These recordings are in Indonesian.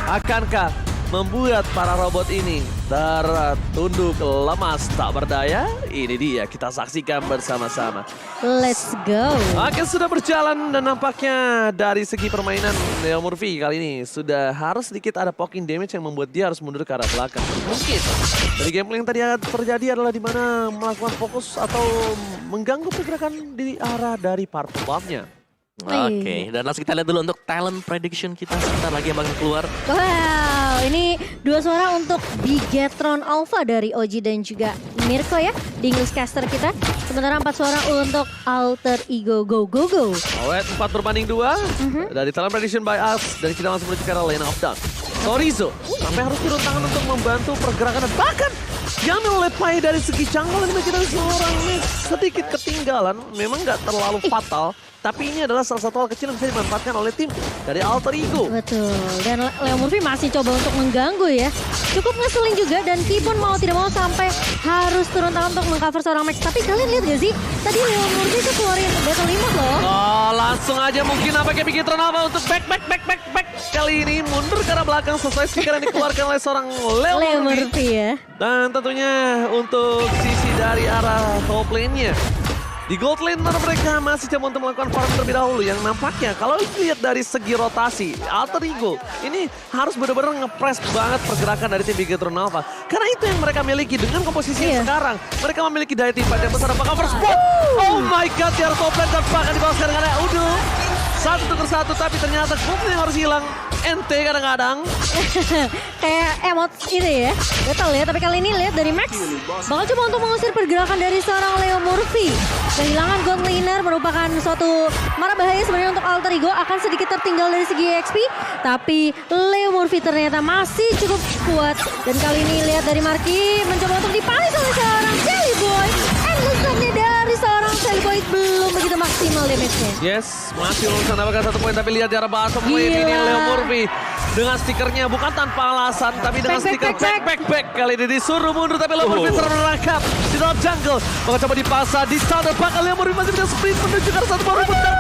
Akankah membuat para robot ini tertunduk lemas tak berdaya? Ini dia, kita saksikan bersama-sama. Let's go. Oke, sudah berjalan dan nampaknya dari segi permainan Leo Murphy kali ini sudah harus sedikit ada poking damage yang membuat dia harus mundur ke arah belakang. Mungkin dari gameplay yang tadi terjadi adalah di mana melakukan fokus atau mengganggu pergerakan di arah dari purple buff-nya. Oke, dan langsung kita lihat dulu untuk talent prediction kita sebentar lagi yang bakal keluar. Wow, ini 2 suara untuk Bigetron Alpha dari Oji dan juga Mirko ya di newscaster kita. Sementara 4 suara untuk Alter Ego Go Go Go. Alright, 4-2 dari talent prediction by us dan kita langsung menuju ke arah lane of down. Sorizo sampai harus turun tangan untuk membantu pergerakan dan bahkan diambil oleh Pai dari segi jungle ini kita seorang sedikit ketinggalan, memang nggak terlalu fatal. Tapi ini adalah salah satu hal kecil yang bisa dimanfaatkan oleh tim dari Alter Ego. Betul, dan Leo Murphy masih coba untuk mengganggu ya. Cukup ngeselin juga dan Ki pun mau tidak mau sampai harus turun tangan untuk mengcover seorang Max. Tapi kalian lihat gak sih, tadi Leo Murphy itu keluarin Battle Limit loh. Oh, langsung aja mungkin apa kayak Bigetron apa untuk back. Kali ini mundur ke arah belakang sesuai stiker yang dikeluarkan oleh seorang Leo Murphy. Ya. Dan tentunya untuk sisi dari arah top lane-nya. Di gold lane mereka masih coba untuk melakukan farm terlebih dahulu yang nampaknya kalau lihat dari segi rotasi Alter Ego ini harus benar-benar nge-press banget pergerakan dari tim Bigetron Alpha. Karena itu yang mereka miliki dengan komposisi yang sekarang. Mereka memiliki daya timpan yang besar. Apakah first spot? Oh my god, di arah top lane dan bahkan di bawah sekarang ada Udo. 1-1 tapi ternyata gold lane harus hilang. Ente kadang-kadang. Kayak emot ini ya, betul ya. Tapi kali ini lihat dari Max bakal coba untuk mengusir pergerakan dari seorang Leo Murphy. Kehilangan gold laner merupakan suatu mara bahaya sebenarnya untuk Alter Ego, akan sedikit tertinggal dari segi XP. Tapi Leo Murphy ternyata masih cukup kuat. Dan kali ini lihat dari Marky mencoba untuk dipanis oleh seorang Jelly Boy. Endless nya dari seorang Jelly Boy belum begitu maksimal damage-nya. Yes, masih belum mendapatkan 1 poin tapi lihat di arah bottom lane ini Leo Murphy dengan stikernya bukan tanpa alasan tapi dengan stiker back. Kali ini disuruh mundur tapi Leo Murphy terperangkap di dalam jungle. Maka coba dipasang di standar bakal Leo Murphy masih bisa sprint menuju ke arah satu baru dan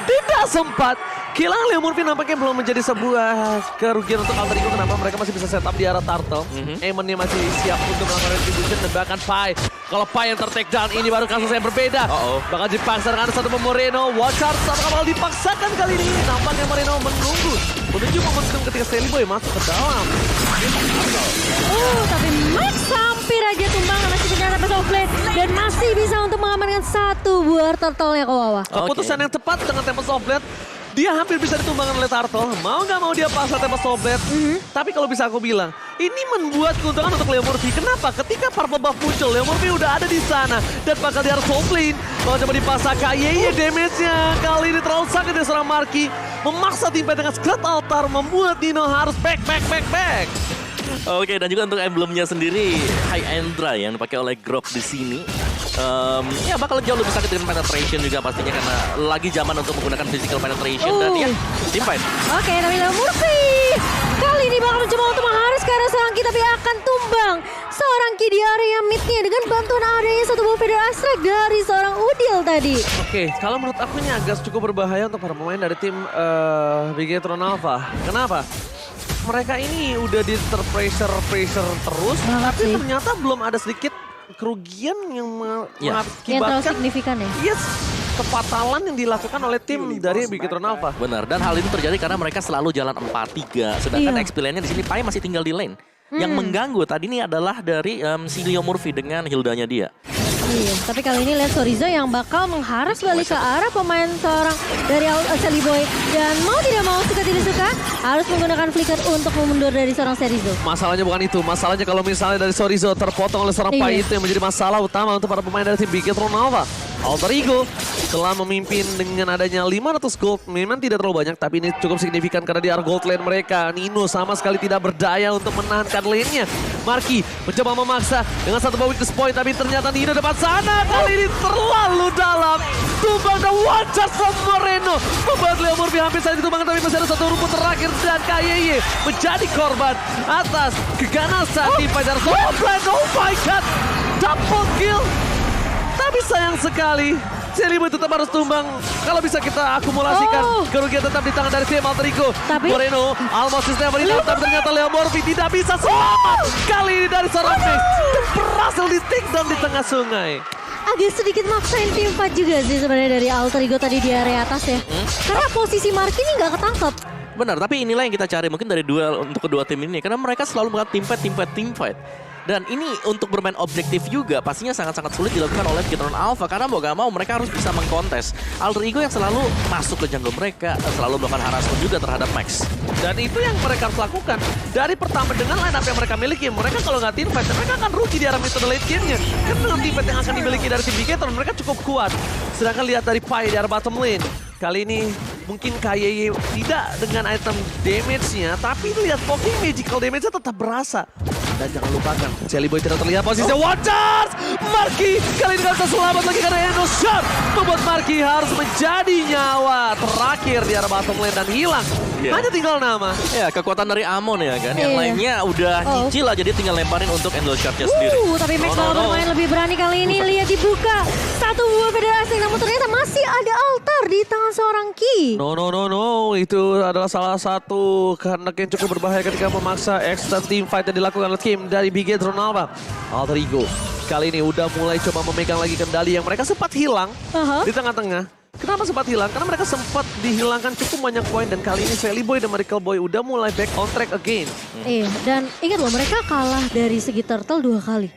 tidak sempat. Kehilangan Leo Murphy nampaknya belum menjadi sebuah kerugian untuk Alter Ego. Kenapa mereka masih bisa setup di arah Turtle. Eamon-nya masih siap untuk melakukan retribution dan bahkan Pai. Kalau Pai yang ter-take down ini baru kasus yang berbeda. Bakal dipaksa dengan satu Moreno. Watch out, satu kapal dipaksakan kali ini. Nampaknya Moreno menunggu menuju momentum ketika Jelly Boy masuk ke dalam. Tapi Max hampir aja tumbang masih punya Tempest of Blade dan masih bisa untuk mengamankan 1 buah turtle-nya ke bawah. Keputusan yang tepat dengan Tempest of Blade. Dia hampir bisa ditumbangkan oleh Turtle. Mau nggak mau dia paksa Tempest of Blade. Tapi kalau bisa aku bilang, ini membuat keuntungan untuk Leo Murphy. Kenapa? Ketika Purple Buff muncul, Leo Murphy udah ada di sana. Dan bakal di arah top lane. Kalau coba dipasang KYY damage-nya. Kali ini terlalu sakit dari seorang Marky. Memaksa tim dengan Scrat Altar. Membuat Dino harus back. Oke, dan juga untuk emblemnya sendiri High and Dry yang dipakai oleh Grok di sini. Ya bakal jauh lebih sakit dengan penetration juga pastinya karena lagi zaman untuk menggunakan physical penetration dan ya team fight. Oke, tapi Leo Murphy kali ini bakal mencoba untuk mengharus ke arah seorang Ki tapi akan tumbang seorang Ki di area mid-nya dengan bantuan adanya satu buah Feather Astrek dari seorang Udil tadi. Oke, kalau menurut aku ini agak cukup berbahaya untuk para pemain dari tim Bigetron Alpha. Kenapa? Mereka ini udah di pressure terus, tapi ternyata belum ada sedikit kerugian yang mengakibatkan terlalu signifikan ya. Yes, kefatalan yang dilakukan oleh tim dari Bigetron Alpha. Benar, dan hal ini terjadi karena mereka selalu jalan 4-3. Sedangkan XP lane-nya di sini Pai masih tinggal di lane. Yang mengganggu tadi ini adalah dari si Leo Murphy dengan Hildanya dia. Iya, tapi kali ini lihat Sorizo yang bakal mengharus balik ke arah pemain seorang dari Jelly Boy. Dan mau tidak mau, suka tidak suka, harus menggunakan flicker untuk memundur dari seorang Sorizo. Masalahnya bukan itu, masalahnya kalau misalnya dari Sorizo terpotong oleh seorang Pai itu yang menjadi masalah utama untuk para pemain dari tim Bigetron Alpha. Alter Ego telah memimpin dengan adanya 500 gold. Memang tidak terlalu banyak, tapi ini cukup signifikan karena di arah gold lane mereka. Nino sama sekali tidak berdaya untuk menahankan lane-nya. Marky mencoba memaksa dengan satu weakness point, tapi ternyata Nino dapat sana. Kali ini terlalu dalam. Tumbang dan one shot from Moreno. Membuat Leo Murphy hampir saja ditumbangkan, tapi masih ada satu rumput terakhir. Dan KYY menjadi korban atas keganasan di Fajar Soulblade. Oh my god, double kill. Tapi sayang sekali, Celiboy tetap harus tumbang. Kalau bisa kita akumulasikan. Oh. Kerugian tetap di tangan dari tim Alter Ego. Tapi- Moreno, almost is never enough. Tapi ternyata Leo Morphy tidak bisa selamat. Kali ini dari seorang Max. Berhasil di take down di tengah sungai. Agak sedikit maksain tim fight juga sih sebenarnya dari Alter Ego tadi di area atas ya. Karena posisi Marky ini nggak ketangkep. Benar, tapi inilah yang kita cari mungkin dari duel untuk kedua tim ini. Karena mereka selalu melakukan team fight. Dan ini untuk bermain objektif juga pastinya sangat-sangat sulit dilakukan oleh Bigetron Alpha. Karena mau gak mau mereka harus bisa mengkontes Alter Ego yang selalu masuk ke jungle mereka. Selalu melakukan harassment juga terhadap Max. Dan itu yang mereka harus lakukan. Dari pertama dengan line up yang mereka miliki, mereka kalau nggak team fight, mereka akan rugi di arah metode late game-nya. Karena dengan team fight yang akan dimiliki dari tim Bigetron, mereka cukup kuat. Sedangkan lihat dari Pai di arah bottom lane. Kali ini mungkin KYY tidak dengan item damage-nya, tapi lihat poking magical damage-nya tetap berasa. Dan jangan lupakan, Celiboy tidak terlihat posisinya. Watchers! Marky kali ini gak bisa selamat lagi karena Endo Shot membuat Marky harus menjadi nyawa terakhir di arah bottom lane dan hilang. Iya. Hanya tinggal nama. Ya, kekuatan dari Amon ya kan. Yang Iya. lainnya udah nyicil lah, jadi tinggal lemparin untuk Endless Shot-nya sendiri. Tapi Max No, no, malah no. bermain lebih berani kali ini. Lihat dibuka. Satu buah federasi, namun ternyata masih ada altar di tangan seorang Ki. No. Itu adalah salah satu kehendak yang cukup berbahaya ketika memaksa extend team fight yang dilakukan oleh tim dari Bigetron Alpha. Alter Ego kali ini udah mulai coba memegang lagi kendali yang mereka sempat hilang Aha. di tengah-tengah. Kenapa sempat hilang? Karena mereka sempat dihilangkan cukup banyak poin dan kali ini Celiboy dan Miracle Boy udah mulai back on track again. Iya, dan ingat loh mereka kalah dari segi turtle 2 kali.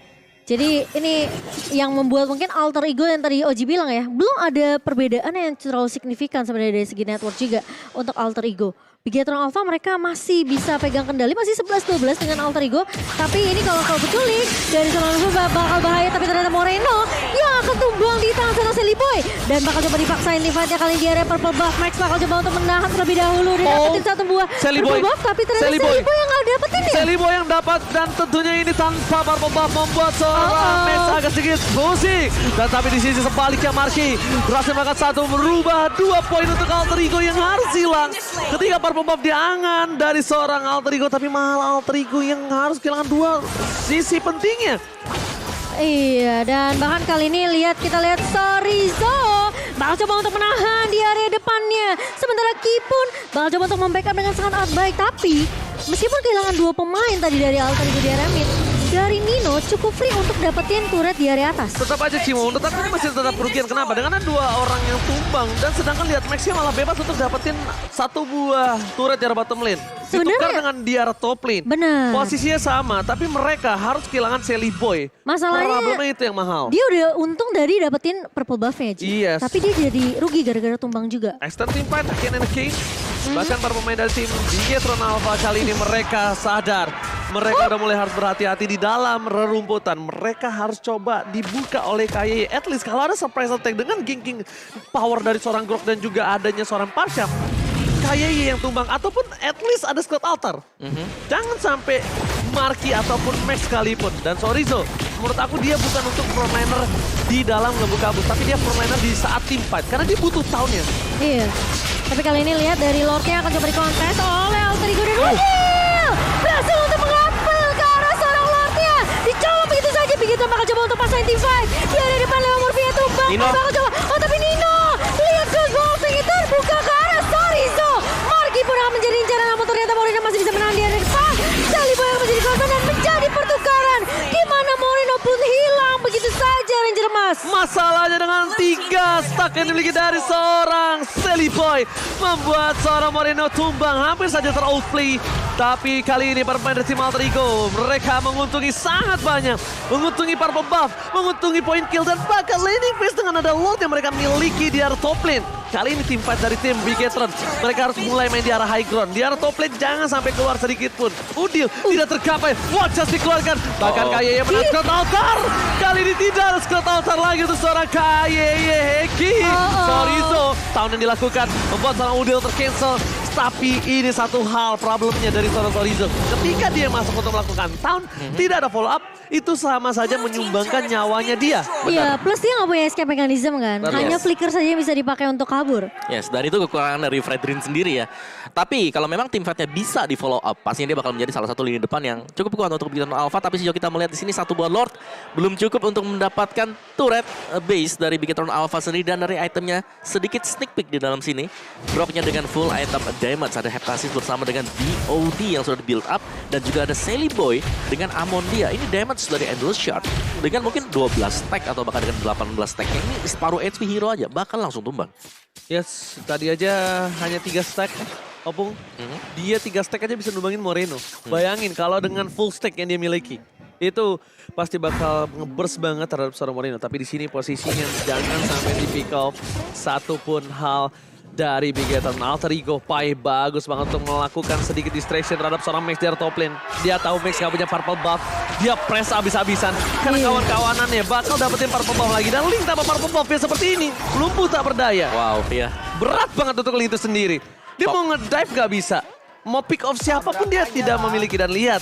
Jadi ini yang membuat mungkin Alter Ego yang tadi Oji bilang ya, belum ada perbedaan yang terlalu signifikan sebenarnya dari segi network juga untuk Alter Ego. Bigetron Alpha mereka masih bisa pegang kendali, masih 11-12 dengan Alter Ego. Tapi ini kalau diculik dari seorang Zuba bakal bahaya, tapi ternyata Moreno yang akan tumbang di tangan seorang Celiboy. Dan bakal coba dipaksain di fightnya kali di area purple buff. Max bakal coba untuk menahan terlebih dahulu. Dia dapetin satu buah Celiboy. purple buff, tapi ternyata Celiboy. Celiboy yang gak dapetin ya. Celiboy yang dapat dan tentunya ini tanpa purple buff membuat seorang Max agak sedikit pusing. Dan tapi di sisi sebaliknya Marky berhasil melakukan satu, merubah 2 poin untuk Alter Ego yang harus hilang. Ketika purple buff diangan dari seorang Alter Ego, tapi malah Alter Ego yang harus kehilangan 2 sisi pentingnya. Iya, dan bahkan kali ini kita lihat Sorizo bakal coba untuk menahan di area depannya. Sementara Ki pun bakal coba untuk membackup dengan sangat baik. Tapi meskipun kehilangan 2 pemain tadi dari Alter Ego di area mid, dari Nino cukup free untuk dapetin turret di area atas. Tetap aja Cimo, menurut aku ini masih tetap kerugian. Kenapa? Dengan ada 2 orang yang tumbang dan sedangkan lihat Maxnya malah bebas untuk dapetin 1 buah turret di arah bottom lane. Ditukar Sebenarnya- dengan di arah top lane. Benar. Posisinya sama, tapi mereka harus kehilangan Celiboy. Masalahnya- Problemnya itu yang mahal. Dia udah untung dari dapetin purple buff-nya, Ji. Yes. Tapi dia jadi rugi gara-gara tumbang juga. Extend team fight again and again. Bahkan para pemain dari tim Bigetron Alpha kali ini mereka sadar. Mereka udah mulai harus berhati-hati di dalam rerumputan. Mereka harus coba dibuka oleh KYY. At least kalau ada surprise attack dengan ganking power dari seorang Grok dan juga adanya seorang Parsham. KYY yang tumbang ataupun at least ada Scott Altar. Jangan sampai Marky ataupun Max sekalipun. Dan Sorizo, menurut aku dia bukan untuk frontliner di dalam ngebuka kabut. Tapi dia frontliner di saat team fight. Karena dia butuh tahunnya. Iya. Tapi kali ini lihat dari Lordnya akan coba dikontes oleh Alter Ego dan Wadil! Berhasil untuk mengapel ke arah seorang Lordnya. Dicoba begitu saja. Bigetron bakal coba untuk pasang team fight. Di area depan Leo Morphy tumbang. Nino. Bakal coba. Oh tapi Nino. Lihat ke golfing itu terbuka ke arah Sorizo. Marky pun akan menjadi incaran. Namun ternyata Moreno masih bisa menahan di area depan. Celiboy yang menjadi korban dan menjadi pertukaran. Di mana Moreno pun hilang begitu saja Ranger Emas. Masalahnya dengan 3 stack yang dimiliki dari seorang Celiboy membuat seorang Moreno tumbang, hampir saja ter-outplay. Tapi kali ini para pemain dari tim Alter Ego, mereka menguntungi sangat banyak. Menguntungi purple buff, menguntungi point kill, dan bahkan laning phase dengan ada load yang mereka miliki di arah top lane. Kali ini tim fight dari tim Bigetron, mereka harus mulai main di arah high ground. Di arah top lane jangan sampai keluar sedikit pun. Udil tidak tercapai, Watchers dikeluarkan. Bahkan KYY menang Scott Altar. Kali ini tidak ada Scott Altar lagi untuk seorang KYY Heki. Sorizo, tahun yang dilakukan membuat seorang Udil tercancel. Tapi ini satu hal problemnya dari seorang Sorizo. Ketika dia masuk untuk melakukan taunt, tidak ada follow up, itu sama saja menyumbangkan nyawanya dia. Iya, plus dia nggak punya escape mechanism kan. Betul. Hanya flicker saja yang bisa dipakai untuk kabur. Yes, dan itu kekurangan dari Fredrin sendiri ya. Tapi kalau memang tim fightnya bisa di follow up, pastinya dia bakal menjadi salah satu lini depan yang cukup kuat untuk Big Eternal Alpha. Tapi sejauh kita melihat di sini satu buah Lord belum cukup untuk mendapatkan turret base dari Big Eternal Alpha sendiri, dan dari itemnya sedikit sneak peek di dalam sini. Dropnya dengan full item damage, ada Heptasis bersama dengan BOD yang sudah di build up, dan juga ada Sally Boy dengan Amondia. Ini damage dari Endless Shard dengan mungkin 12 stack atau bahkan dengan 18 stacknya. Ini separuh HP hero aja bakal langsung tumbang. Yes, tadi aja hanya 3 stack. Opung, dia 3 stack aja bisa numbangin Moreno. Bayangin kalau dengan full stack yang dia miliki. Itu pasti bakal ngeburst banget terhadap seorang Moreno. Tapi di sini posisinya jangan sampai di pick off satupun hal dari Big Eternal. Alter Ego Pai bagus banget untuk melakukan sedikit distraction terhadap seorang Max dari top lane. Dia tahu Max gak punya purple buff. Dia press abis-abisan. Karena kawan-kawanannya bakal dapetin purple buff lagi. Dan Link tanpa purple buff ya seperti ini. Lumpuh tak berdaya. Wow, iya. Berat banget untuk Link itu sendiri. Dia mau ngedive gak bisa. Mau pick off siapapun dia tidak memiliki. Dan lihat.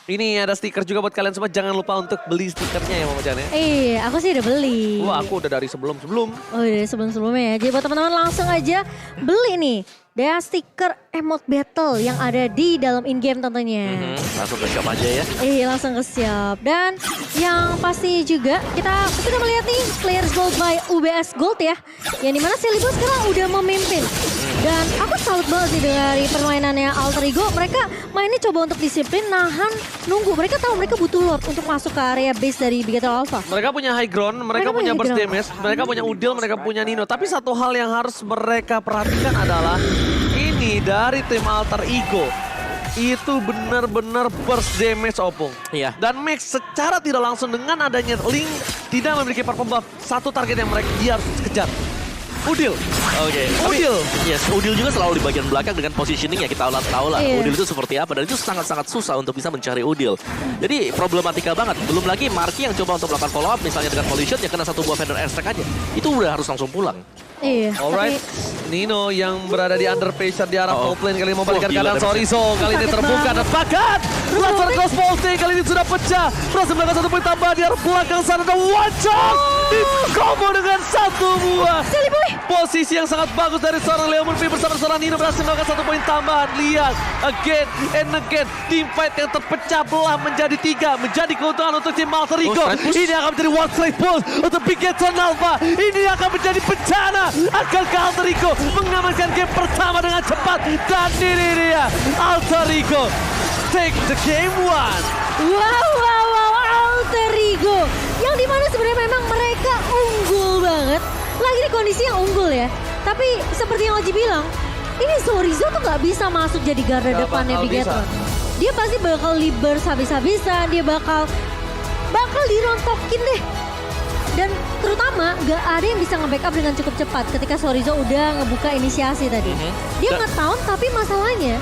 Ini ada stiker juga buat kalian semua. Jangan lupa untuk beli stikernya ya Mama Chan ya. Iya, aku sih udah beli. Wah, aku udah dari sebelum-sebelum. Oh dari sebelum-sebelumnya ya. Jadi buat teman-teman langsung aja beli nih. Dia stiker emote battle yang ada di dalam in-game tentunya. Langsung ke shop aja ya. Langsung ke shop. Dan yang pasti juga kita sudah melihat nih Players Gold by UBS Gold ya. Yang dimana Celibo sekarang udah memimpin. Dan aku salut banget sih dari permainannya Alter Ego. Mereka mainnya coba untuk disiplin, nahan, nunggu. Mereka tahu mereka butuh Lord untuk masuk ke area base dari Big Eternal Alpha. Mereka punya high ground, mereka punya burst damage, mereka punya Udil, mereka punya Nino. Tapi satu hal yang harus mereka perhatikan adalah ini dari tim Alter Ego. Itu benar-benar burst damage Opung. Iya. Dan Max secara tidak langsung dengan adanya Link tidak memiliki purple buff. Satu target yang dia harus kejar. Udil. Oke. Udil. Yes, Udil juga selalu di bagian belakang dengan positioning ya kita tahu lah. Iya. Udil itu seperti apa, dan itu sangat-sangat susah untuk bisa mencari Udil. Jadi problematika banget. Belum lagi Marky yang coba untuk melakukan follow up misalnya dengan Pollution ya kena satu buah Vendor Airstrike aja. Itu udah harus langsung pulang. Iya. Alright, Nino yang berada di under pressure di arah top lane kali ini membalikan gila, keadaan Sorizo. Kali ini Sakit terbuka banget. dan bakat. Laser Ghost Bolting kali ini sudah pecah. Berhasil melakukan 1 poin tambahan di arah belakang sana. Dan one shot di combo dengan 1 buah. Sally Boy. Posisi yang sangat bagus dari seorang Leo Murphy bersama seorang Nino berhasil melakukan 1 poin tambahan. Lihat, again and again. Team fight yang terpecah belah menjadi 3. Menjadi keuntungan untuk tim Alter Ego. Ini akan menjadi one straight push untuk Big Eternal Alpha. Ini akan menjadi bencana. Akankah Alter Ego mengamankan game pertama dengan cepat? Dan ini dia Alter Ego take the game 1. Wow, Alter Ego. Yang dimana sebenarnya memang mereka unggul banget. Lagi di kondisi yang unggul ya. Tapi seperti yang Oji bilang, ini Sorizo tuh gak bisa masuk jadi garda Gak depannya bakal Big bisa. Eternal. Dia pasti bakal libers habis-habisan. Dia bakal dirontokin deh. Dan terutama gak ada yang bisa nge-backup dengan cukup cepat ketika Sorizo udah ngebuka inisiasi tadi. Dia nge-taunt tapi masalahnya